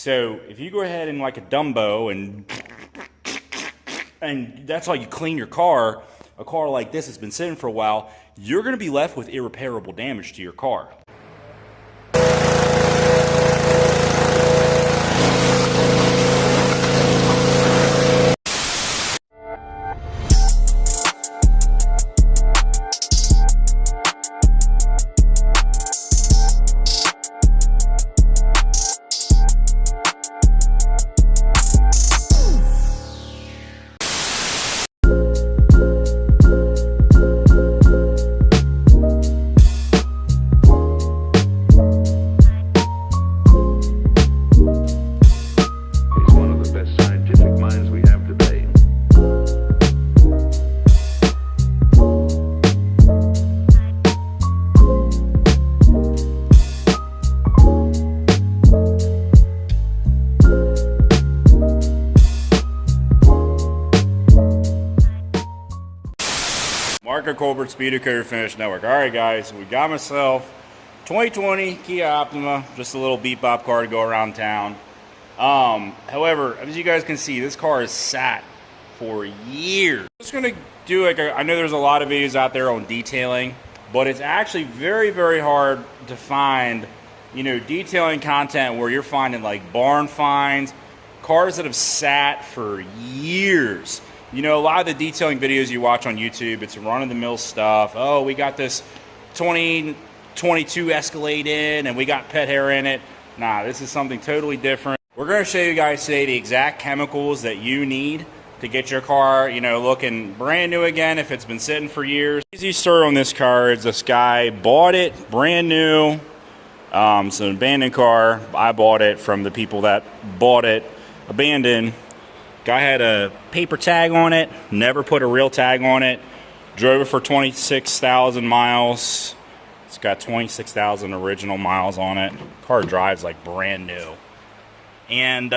So if you go ahead and like a Dumbo and that's how you clean your car, a car like this that's been sitting for a while, you're going to be left with irreparable damage to your car. Marco Colbert, Speedokote Finish Network. All right, guys, we got myself 2020 Kia Optima, just a little beat bop car to go around town. However, as you guys can see, this car is sat for years. I'm just gonna do I know there's a lot of videos out there on detailing, but it's actually very, very hard to find, detailing content where you're finding like barn finds, cars that have sat for years. A lot of the detailing videos you watch on YouTube, it's run-of-the-mill stuff. Oh, we got this 2022 Escalade in, and we got pet hair in it. Nah, this is something totally different. We're going to show you guys today the exact chemicals that you need to get your car, looking brand new again if it's been sitting for years. Easy story on this car is this guy bought it brand new. It's an abandoned car. I bought it from the people that bought it abandoned. Guy had a paper tag on it, never put a real tag on it. Drove it for 26,000 miles. It's got 26,000 original miles on it. Car drives like brand new. And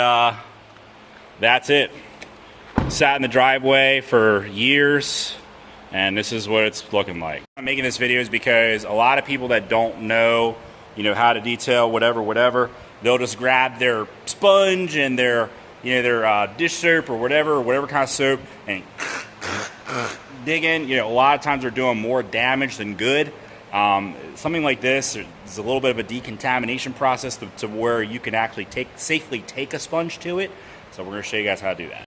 that's it. Sat in the driveway for years, and this is what it's looking like. I'm making this video is because a lot of people that don't know, how to detail whatever, they'll just grab their sponge and their dish soap or whatever kind of soap, and dig in. A lot of times they're doing more damage than good. Something like this, there's a little bit of a decontamination process to where you can actually safely take a sponge to it. So we're going to show you guys how to do that.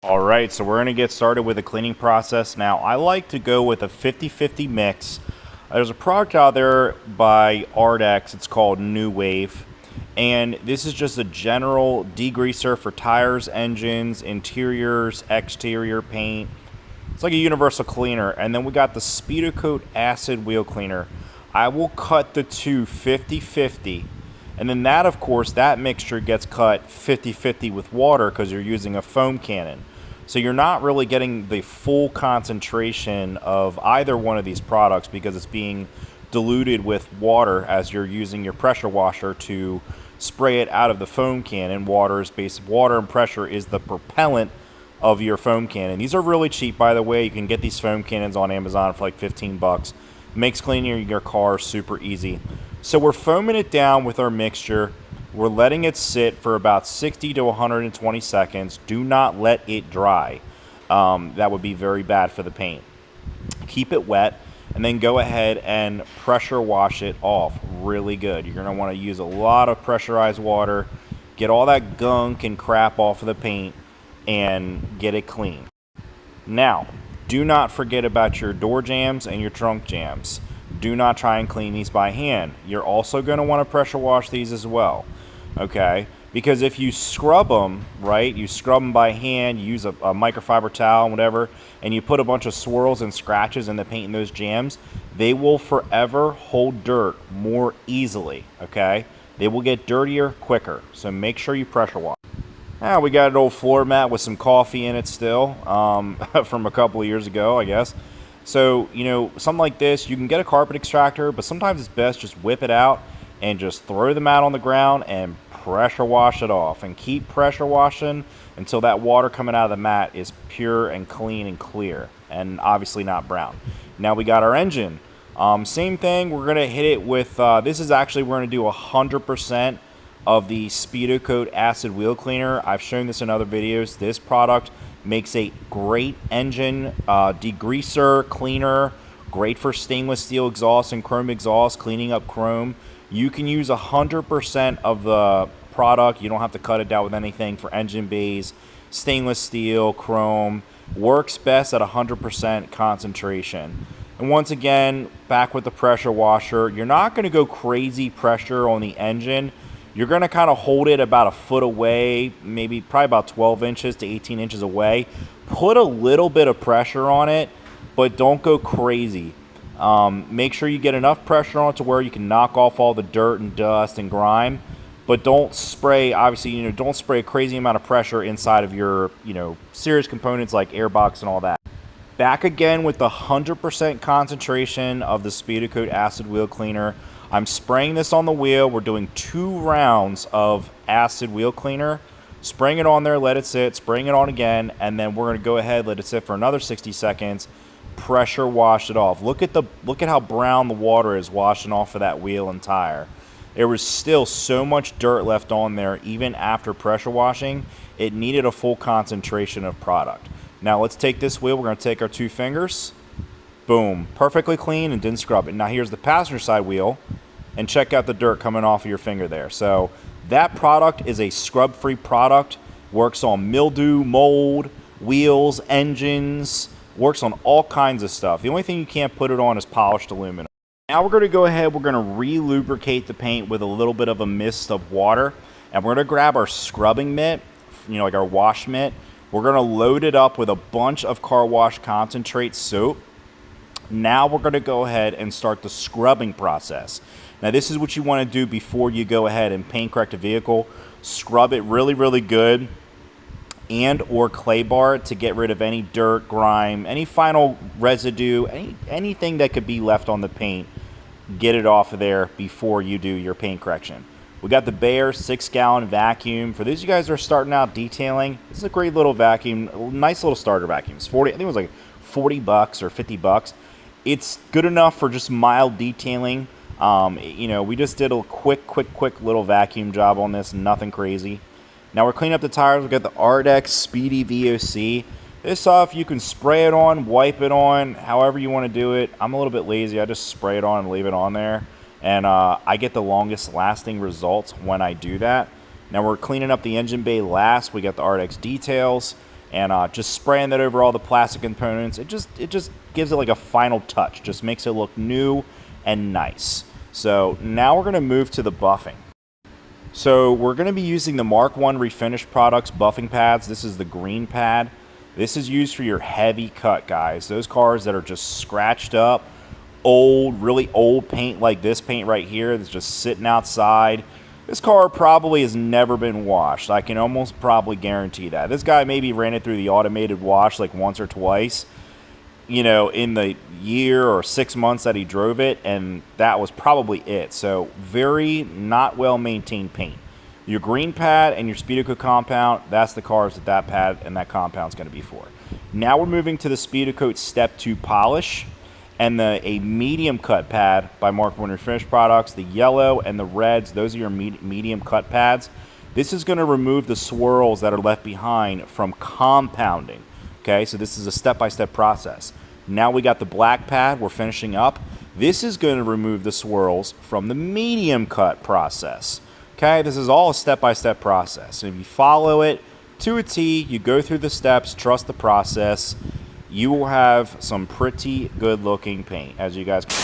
All right, so we're going to get started with the cleaning process. Now, I like to go with a 50-50 mix. There's a product out there by ARTX. It's called New Wave. And this is just a general degreaser for tires, engines, interiors, exterior paint. It's like a universal cleaner. And then we got the Speedokote Acid Wheel Cleaner. I will cut the two 50-50. And then that, of course, that mixture gets cut 50-50 with water because you're using a foam cannon. So you're not really getting the full concentration of either one of these products because it's being diluted with water as you're using your pressure washer to spray it out of the foam cannon. Water and pressure is the propellant of your foam cannon. These are really cheap, by the way. You can get these foam cannons on Amazon for like 15 bucks. Makes cleaning your car super easy. So we're foaming it down with our mixture. We're letting it sit for about 60 to 120 seconds. Do not let it dry. That would be very bad for the paint. Keep it wet. And then go ahead and pressure wash it off really good. You're going to want to use a lot of pressurized water, get all that gunk and crap off of the paint, and get it clean. Now, do not forget about your door jambs and your trunk jambs. Do not try and clean these by hand. You're also going to want to pressure wash these as well, okay? Because if you scrub them, right, you scrub them by hand, you use a microfiber towel, whatever, and you put a bunch of swirls and scratches in the paint in those jams, they will forever hold dirt more easily, okay? They will get dirtier quicker, so make sure you pressure wash. Now we got an old floor mat with some coffee in it still, from a couple of years ago, I guess. So, something like this, you can get a carpet extractor, but sometimes it's best just whip it out and just throw the mat on the ground and pressure wash it off, and keep pressure washing until that water coming out of the mat is pure and clean and clear, and obviously not brown. Now we got our engine. Same thing, we're going to hit it with, this is actually, we're going to do 100% of the Speedokote Acid Wheel Cleaner. I've shown this in other videos. This product makes a great engine degreaser, cleaner, great for stainless steel exhaust and chrome exhaust, cleaning up chrome. You can use 100% of the product. You don't have to cut it down with anything for engine bays, stainless steel, chrome. Works best at 100% concentration. And once again, back with the pressure washer, you're not going to go crazy pressure on the engine. You're going to kind of hold it about a foot away, maybe probably about 12 inches to 18 inches away. Put a little bit of pressure on it, but don't go crazy. Make sure you get enough pressure on it to where you can knock off all the dirt and dust and grime, but don't spray, obviously, don't spray a crazy amount of pressure inside of your, serious components like airbox and all that. Back again with the 100% concentration of the Speedokote Acid Wheel Cleaner. I'm spraying this on the wheel. We're doing 2 rounds of acid wheel cleaner. Spraying it on there, let it sit, spraying it on again, and then we're going to go ahead, let it sit for another 60 seconds, pressure wash it off. Look at how brown the water is washing off of that wheel and tire. There was still so much dirt left on there even after pressure washing. It needed a full concentration of product. Now let's take this wheel. We're going to take our 2 fingers. Boom. Perfectly clean and didn't scrub it. Now here's the passenger side wheel, and check out the dirt coming off of your finger there. So that product is a scrub-free product. Works on mildew, mold, wheels, engines. Works on all kinds of stuff. The only thing you can't put it on is polished aluminum. Now we're going to go ahead. We're going to re-lubricate the paint with a little bit of a mist of water. And we're going to grab our scrubbing mitt, like our wash mitt. We're going to load it up with a bunch of car wash concentrate soap. Now we're going to go ahead and start the scrubbing process. Now this is what you want to do before you go ahead and paint correct a vehicle. Scrub it really, really good, and or clay bar it to get rid of any dirt, grime, any final residue, anything that could be left on the paint. Get it off of there before you do your paint correction. We got the Bayer 6-gallon vacuum. For those of you guys that are starting out detailing, this is a great little vacuum, a nice little starter vacuum. It's I think it was like $40 or $50. It's good enough for just mild detailing. We just did a quick little vacuum job on this, nothing crazy. Now we're cleaning up the tires. We got the ARTX Speedy VOC. This stuff you can spray it on, wipe it on, however you want to do it. I'm a little bit lazy. I just spray it on and leave it on there. And I get the longest lasting results when I do that. Now we're cleaning up the engine bay last. We got the ARTX details. And just spraying that over all the plastic components. It just gives it like a final touch. Just makes it look new and nice. So now we're going to move to the buffing. So we're going to be using the Mark I Refinish Products buffing pads. This is the green pad. This is used for your heavy cut, guys. Those cars that are just scratched up, old, really old paint like this paint right here that's just sitting outside. This car probably has never been washed. I can almost probably guarantee that. This guy maybe ran it through the automated wash like once or twice, in the year or 6 months that he drove it, and that was probably it. So very not well maintained paint. Your green pad and your Speedokote compound, that's the cars that pad and that compound is going to be for. Now we're moving to the Speedokote Step 2 polish and a medium cut pad by Mark I Refinish Products. The yellow and the reds, those are your medium cut pads. This is going to remove the swirls that are left behind from compounding. Okay, so this is a step-by-step process. Now we got the black pad we're finishing up. This is going to remove the swirls from the medium cut process. Okay, this is all a step-by-step process. And if you follow it to a T, you go through the steps, trust the process, you will have some pretty good looking paint, as you guys can.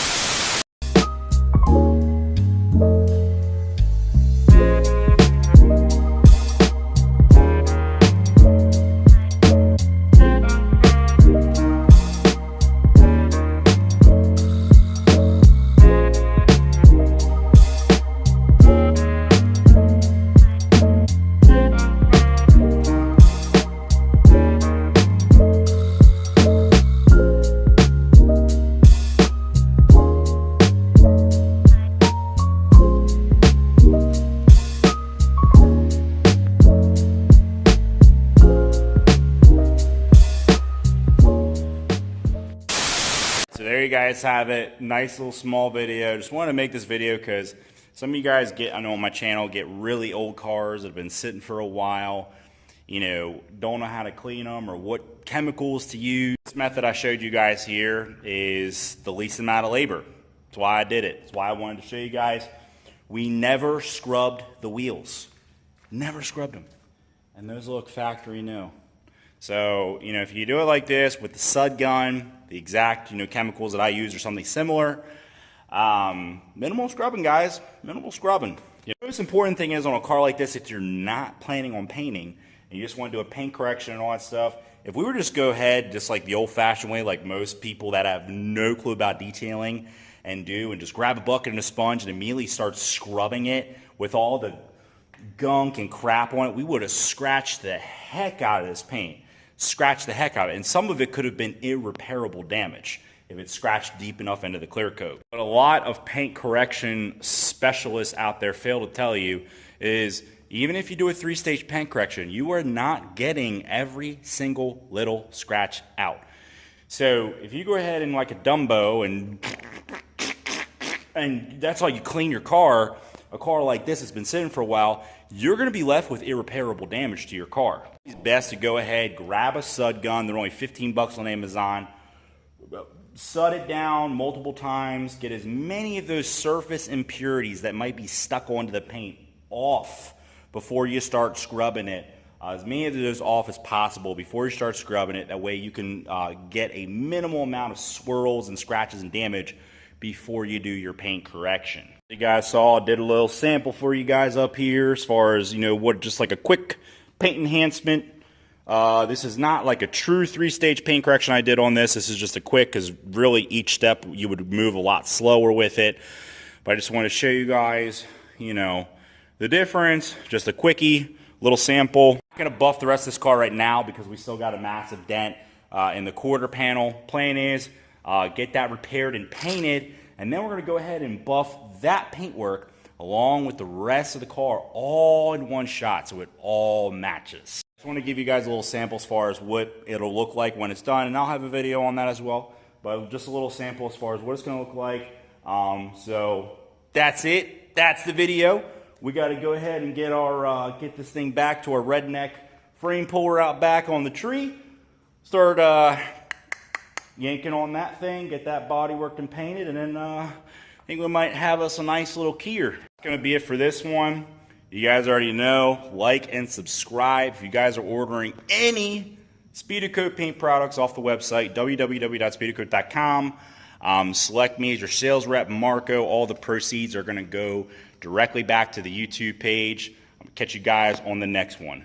So there you guys have it. Nice little small video. Just wanted to make this video because Some of you guys I know on my channel, get really old cars that have been sitting for a while, you know, don't know how to clean them or what chemicals to use. This method I showed you guys here is the least amount of labor. That's why I did it. That's why I wanted to show you guys. We never scrubbed the wheels. Never scrubbed them. And those look factory new. So, you know, if you do it like this with the sud gun, the exact, you know, chemicals that I use or something similar, minimal scrubbing, guys. Minimal scrubbing. The most important thing is on a car like this, if you're not planning on painting and you just want to do a paint correction and all that stuff, if we were to just go ahead just like the old-fashioned way, like most people that have no clue about detailing and just grab a bucket and a sponge and immediately start scrubbing it with all the gunk and crap on it, we would have scratched the heck out of this paint. Scratched the heck out of it. And some of it could have been irreparable damage if it's scratched deep enough into the clear coat. But a lot of paint correction specialists out there fail to tell you is even if you do a 3-stage paint correction, you are not getting every single little scratch out. So if you go ahead and like a Dumbo and that's how you clean your car, a car like this that's been sitting for a while, you're going to be left with irreparable damage to your car. It's best to go ahead, grab a sud gun. They're only 15 bucks on Amazon. Sud it down multiple times. Get as many of those surface impurities that might be stuck onto the paint off before you start scrubbing it. As many of those off as possible before you start scrubbing it. That way you can get a minimal amount of swirls and scratches and damage before you do your paint correction. You guys saw, I did a little sample for you guys up here as far as, you know, what just like a quick paint enhancement. This is not like a true 3-stage paint correction I did on this. This is just a quick, because really each step you would move a lot slower with it. But I just want to show you guys, you know, the difference. Just a quickie, little sample. I'm going to buff the rest of this car right now because we still got a massive dent in the quarter panel. Plan is get that repaired and painted, and then we're going to go ahead and buff that paintwork along with the rest of the car all in one shot so it all matches. I just want to give you guys a little sample as far as what it'll look like when it's done, and I'll have a video on that as well, but just a little sample as far as what it's going to look like. So that's it. That's the video. We got to go ahead and get our get this thing back to our redneck frame puller out back on the tree. Start yanking on that thing, get that body worked and painted, and then I think we might have us a nice little Kia. That's going to be it for this one. You guys already know, like and subscribe. If you guys are ordering any Speedokote paint products off the website, www.speedokote.com, select me as your sales rep, Marco. All the proceeds are going to go directly back to the YouTube page. I'm going to catch you guys on the next one.